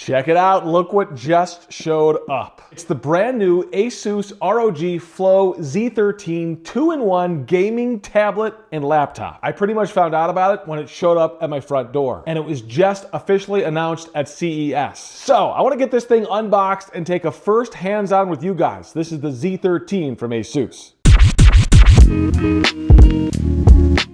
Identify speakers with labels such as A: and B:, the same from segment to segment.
A: Check it out, look what just showed up. It's the brand new ASUS ROG Flow Z13 2-in-1 gaming tablet and laptop. I pretty much found out about it when it showed up at my front door, and it was just officially announced at CES. So I want to get this thing unboxed and take a first hands-on with you guys. This is the Z13 from ASUS.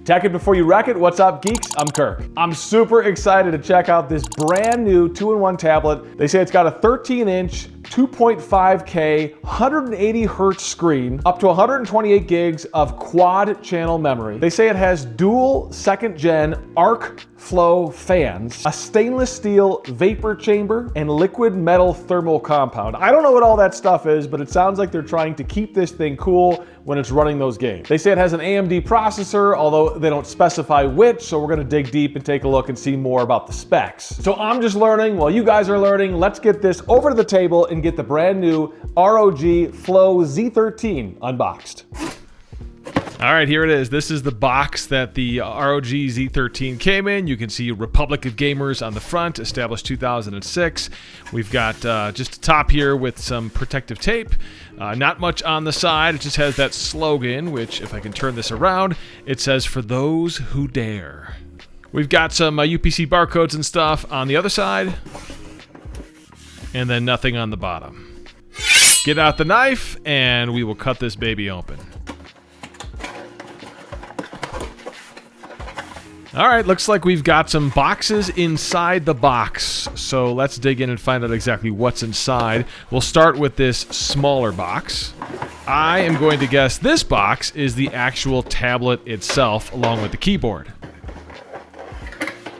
A: Tech it before you wreck it. What's up, geeks? I'm Kirk. I'm super excited to check out this brand new 2-in-1 tablet. They say it's got a 13-inch, 2.5K, 180 hertz screen, up to 128 gigs of quad channel memory. They say it has dual second gen arc flow fans, a stainless steel vapor chamber, and liquid metal thermal compound. I don't know what all that stuff is, but it sounds like they're trying to keep this thing cool when it's running those games. They say it has an AMD processor, although they don't specify which, so we're gonna dig deep and take a look and see more about the specs. So I'm just learning while you guys are learning. Let's get this over to the table and get the brand new ROG Flow Z13 unboxed.
B: All right, here it is. This is the box that the ROG Z13 came in. You can see Republic of Gamers on the front, established 2006. We've got just a top here with some protective tape. Not much on the side. It just has that slogan, which if I can turn this around, it says, "For those who dare." We've got some UPC barcodes and stuff on the other side, and then nothing on the bottom. Get out the knife, and we will cut this baby open. All right, looks like we've got some boxes inside the box. So let's dig in and find out exactly what's inside. We'll start with this smaller box. I am going to guess this box is the actual tablet itself, along with the keyboard.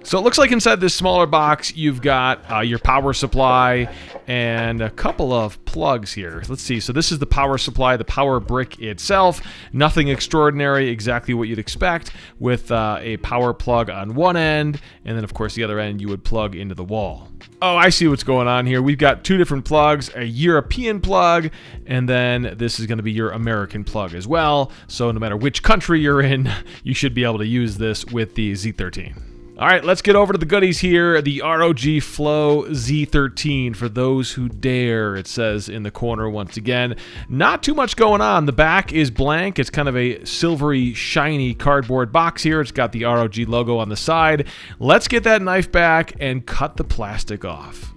B: So it looks like inside this smaller box, you've got your power supply and a couple of plugs here. Let's see. So this is the power supply, the power brick itself. Nothing extraordinary, exactly what you'd expect, with a power plug on one end, and then of course the other end you would plug into the wall. Oh, I see what's going on here. We've got two different plugs, a European plug, and then this is going to be your American plug as well. So no matter which country you're in, you should be able to use this with the Z13. All right, let's get over to the goodies here. The ROG Flow Z13, for those who dare, it says in the corner once again. Not too much going on. The back is blank. It's kind of a silvery, shiny cardboard box here. It's got the ROG logo on the side. Let's get that knife back and cut the plastic off.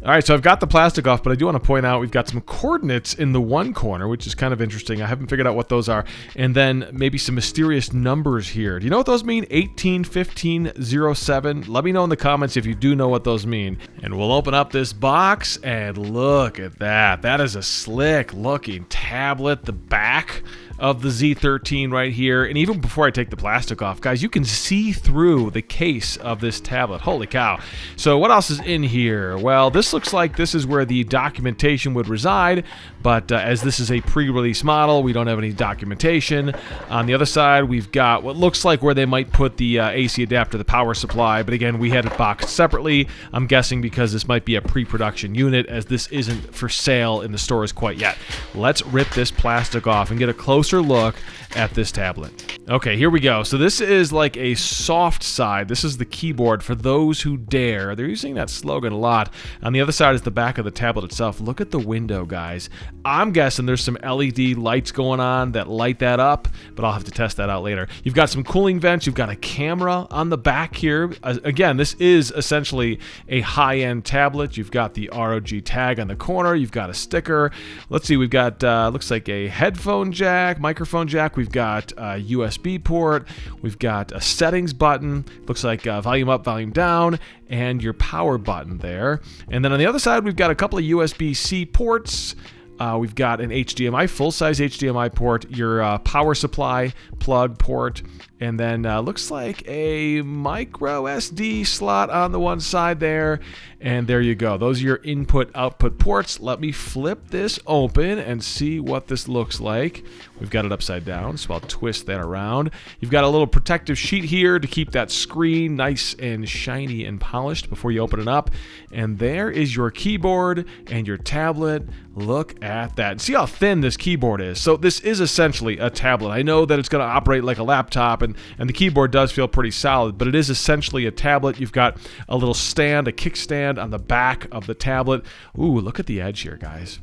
B: All right, so I've got the plastic off, but I do want to point out we've got some coordinates in the one corner, which is kind of interesting. I haven't figured out what those are. And then maybe some mysterious numbers here. Do you know what those mean? 18, 15, 07? Let me know in the comments if you do know what those mean. And we'll open up this box and look at that. That is a slick looking tablet. The back of the Z13 right here. And even before I take the plastic off, guys, you can see through the case of this tablet. Holy cow. So what else is in here? Well, this looks like this is where the documentation would reside, but as this is a pre-release model, we don't have any documentation. On the other side, we've got what looks like where they might put the AC adapter, the power supply, but again, we had it boxed separately. I'm guessing because this might be a pre-production unit, as this isn't for sale in the stores quite yet. Let's rip this plastic off and get a closer look at this tablet. Okay, here we go. So this is like a soft side. This is the keyboard, for those who dare. They're using that slogan a lot. On the other side is the back of the tablet itself. Look at the window, guys. I'm guessing there's some LED lights going on that light that up, but I'll have to test that out later. You've got some cooling vents. You've got a camera on the back here. Again, this is essentially a high-end tablet. You've got the ROG tag on the corner. You've got a sticker. Let's see. We've got, looks like a headphone jack, microphone jack. We've got a USB port. We've got a settings button. Looks like volume up, volume down, and your power button there. And then on the other side, we've got a couple of USB-C ports. We've got an HDMI, full-size HDMI port, your power supply plug port, and then looks like a micro SD slot on the one side there. And there you go. Those are your input-output ports. Let me flip this open and see what this looks like. We've got it upside down, so I'll twist that around. You've got a little protective sheet here to keep that screen nice and shiny and polished before you open it up. And there is your keyboard and your tablet. Look at that. See how thin this keyboard is. So this is essentially a tablet. I know that it's going to operate like a laptop, and the keyboard does feel pretty solid, but it is essentially a tablet. You've got a little stand, a kickstand on the back of the tablet. Ooh, look at the edge here, guys.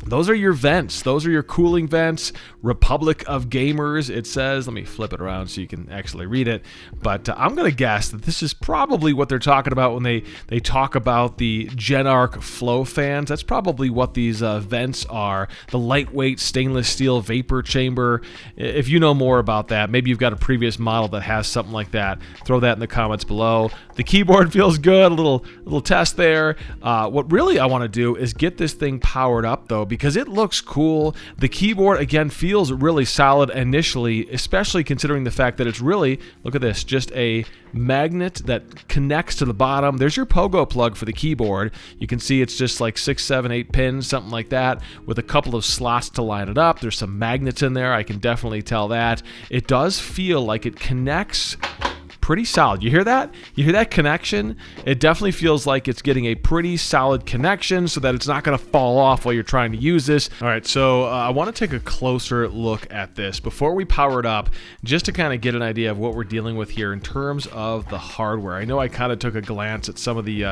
B: Those are your vents. Those are your cooling vents. Republic of Gamers, it says. Let me flip it around so you can actually read it. But I'm going to guess that this is probably what they're talking about when they talk about the GenArc flow fans. That's probably what these vents are. The lightweight stainless steel vapor chamber. If you know more about that, maybe you've got a previous model that has something like that, throw that in the comments below. The keyboard feels good. A little test there. What really I want to do is get this thing powered up, though, because it looks cool. The keyboard, again, feels really solid initially, especially considering the fact that it's really, look at this, just a magnet that connects to the bottom. There's your pogo plug for the keyboard. You can see it's just like 6, 7, 8 pins, something like that, with a couple of slots to line it up. There's some magnets in there. I can definitely tell that. It does feel like it connects pretty solid. You hear that? You hear that connection? It definitely feels like it's getting a pretty solid connection so that it's not going to fall off while you're trying to use this. All right, so I want to take a closer look at this before we power it up, just to kind of get an idea of what we're dealing with here in terms of the hardware. I know I kind of took a glance at some of the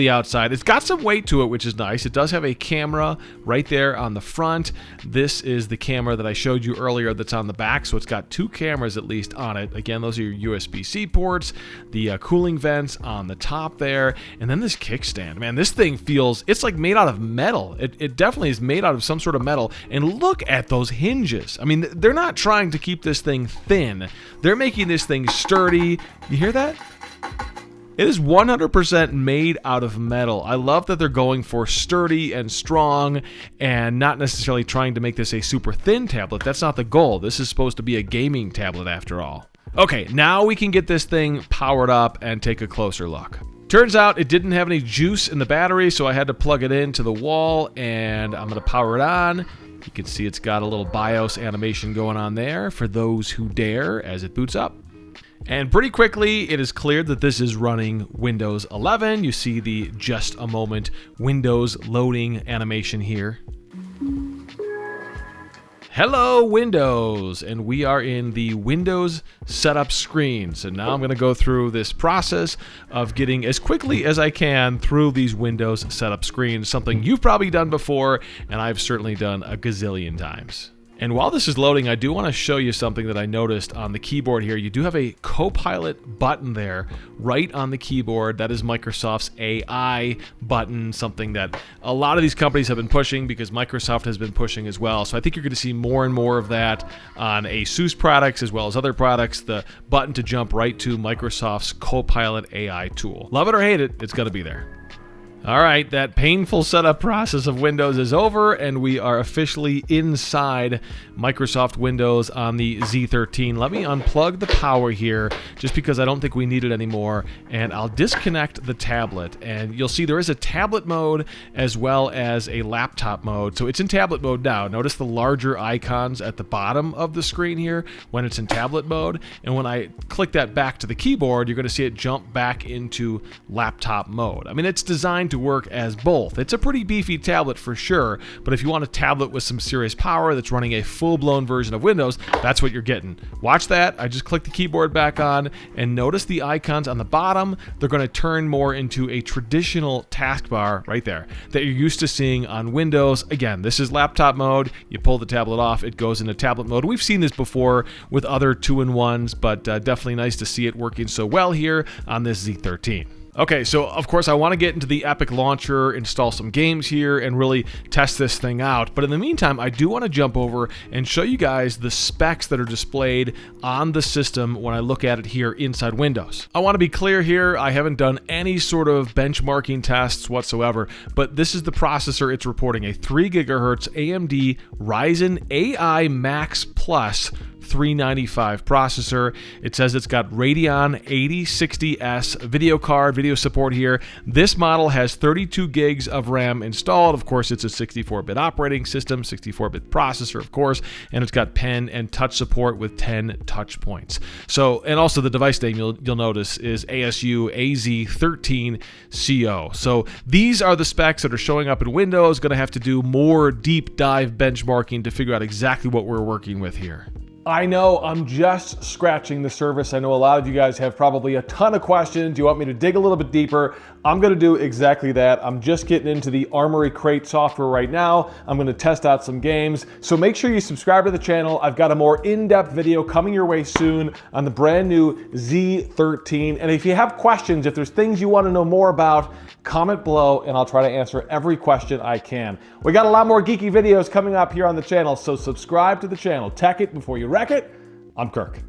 B: outside. It's got some weight to it, which is nice. It does have a camera right there on the front. This is the camera that I showed you earlier that's on the back, so it's got 2 cameras at least on it. Again, those are your USB-C ports, the cooling vents on the top there, and then this kickstand. Man, this thing feels, it's like made out of metal. It definitely is made out of some sort of metal. And look at those hinges. I mean, they're not trying to keep this thing thin. They're making this thing sturdy. You hear that? It is 100% made out of metal. I love that they're going for sturdy and strong and not necessarily trying to make this a super thin tablet. That's not the goal. This is supposed to be a gaming tablet after all. Okay, now we can get this thing powered up and take a closer look. Turns out it didn't have any juice in the battery, so I had to plug it into the wall, and I'm going to power it on. You can see it's got a little BIOS animation going on there for those who dare as it boots up. And pretty quickly, it is cleared that this is running Windows 11. You see the just a moment Windows loading animation here. Hello Windows, and we are in the Windows setup screen. So now I'm going to go through this process of getting as quickly as I can through these Windows setup screens, something you've probably done before, and I've certainly done a gazillion times. And while this is loading, I do want to show you something that I noticed on the keyboard here. You do have a Copilot button there right on the keyboard. That is Microsoft's AI button, something that a lot of these companies have been pushing because Microsoft has been pushing as well. So I think you're going to see more and more of that on ASUS products as well as other products, the button to jump right to Microsoft's Copilot AI tool. Love it or hate it, it's going to be there. All right, that painful setup process of Windows is over, and we are officially inside Microsoft Windows on the Z13. Let me unplug the power here, just because I don't think we need it anymore, and I'll disconnect the tablet. And you'll see there is a tablet mode as well as a laptop mode. So it's in tablet mode now. Notice the larger icons at the bottom of the screen here when it's in tablet mode. And when I click that back to the keyboard, you're going to see it jump back into laptop mode. I mean, it's designed to work as both. It's a pretty beefy tablet for sure, but if you want a tablet with some serious power that's running a full-blown version of Windows, that's what you're getting. Watch that. I just clicked the keyboard back on, and notice the icons on the bottom. They're going to turn more into a traditional taskbar right there that you're used to seeing on Windows. Again, this is laptop mode. You pull the tablet off, it goes into tablet mode. We've seen this before with other 2-in-1s, but definitely nice to see it working so well here on this Z13. Okay, so of course I want to get into the Epic Launcher, install some games here, and really test this thing out. But in the meantime, I do want to jump over and show you guys the specs that are displayed on the system when I look at it here inside Windows. I want to be clear here, I haven't done any sort of benchmarking tests whatsoever, but this is the processor it's reporting, a 3 GHz AMD Ryzen AI Max Plus 395 processor. It says it's got Radeon 8060S video card video support here. This model has 32 gigs of RAM installed. Of course, it's a 64-bit operating system, 64-bit processor, of course, and it's got pen and touch support with 10 touch points. So, and also the device name you'll notice is ASU AZ13 CO. So these are the specs that are showing up in Windows. Going to have to do more deep dive benchmarking to figure out exactly what we're working with here.
A: I know I'm just scratching the surface. I know a lot of you guys have probably a ton of questions. You want me to dig a little bit deeper. I'm gonna do exactly that. I'm just getting into the Armory Crate software right now. I'm gonna test out some games. So make sure you subscribe to the channel. I've got a more in-depth video coming your way soon on the brand new Z13. And if you have questions, if there's things you wanna know more about, comment below and I'll try to answer every question I can. We got a lot more geeky videos coming up here on the channel, so subscribe to the channel. Tech it before you wreck it. I'm Kirk.